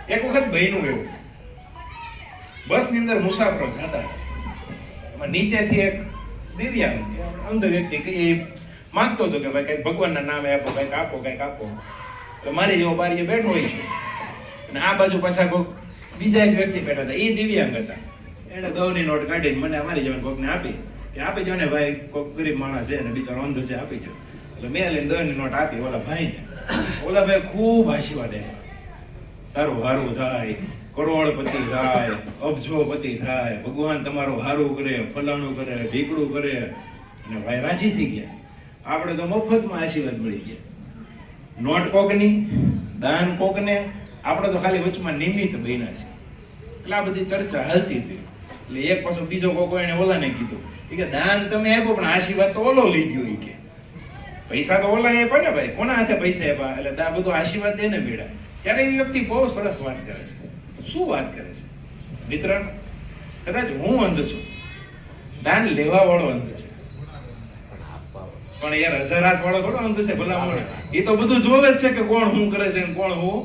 એક વખત બન્યું એવું, બસ ની અંદર મુસાફરો જતા, નીચેથી એક દિવ્યાંગ અંધ વ્યક્તિ કે એ માંગતો હતો કે ભાઈ કઈક ભગવાનના નામે આપો, કઈક આપો, કઈક આપો. તો મારી જેવો બારીએ બેઠો હોય છે અને આ બાજુ પાછા કોઈક બીજા એક વ્યક્તિ બેઠા હતા, એ દિવ્યાંગ હતા. એને 10 ની નોટ કાઢીને મને અમારી જેવા કોકને આપી કે આપી જો ને ભાઈ, કોઈક ગરીબ માણસ છે ને બિચારો અંધ છે, આપી જો. એટલે મેં લઈને 10 ની નોટ આપી ઓલા ભાઈને. ઓલા ભાઈ ખૂબ આશીર્વાદ આપ્યા, તારું હારું થાય, કરોડપતિ થાય, અબજોપતિ થાય, ભગવાન તમારું હારું કરે, ફલાણું કરે, ઢીકડું કરે. અને ભાઈ રાજી થઈ ગયા. આપણે તો મફતમાં આશીર્વાદ મળી ગયા. નોટ કોકની, દાન કોકને, આપણે તો ખાલી વચમાં નિમિત્ત બન્યા છે. એટલે આ બધી ચર્ચા હાલતી હતી. એટલે એક પાછો બીજો કોકો એને ઓલાને કીધું કે દાન તમે આપો પણ આશીર્વાદ તો ઓલો લઈ ગયો. કે પૈસા તો ઓલા આપ્યા ને ભાઈ, કોના હાથે પૈસા આપ્યા, એટલે આ બધું આશીર્વાદ એને મેળા. ત્યારે એ વ્યક્તિ બહુ સરસ વાત કરે છે. શું વાત કરે છે મિત્ર? કદાચ હું અંધ છું, દાન લેવા વાળો અંધ છે, પણ યાર 1000 હાથ વાળો થોડો અંધ છે ભલા મોણા. એ તો બધું જોવે જ છે કે કોણ શું કરે છે ને કોણ હું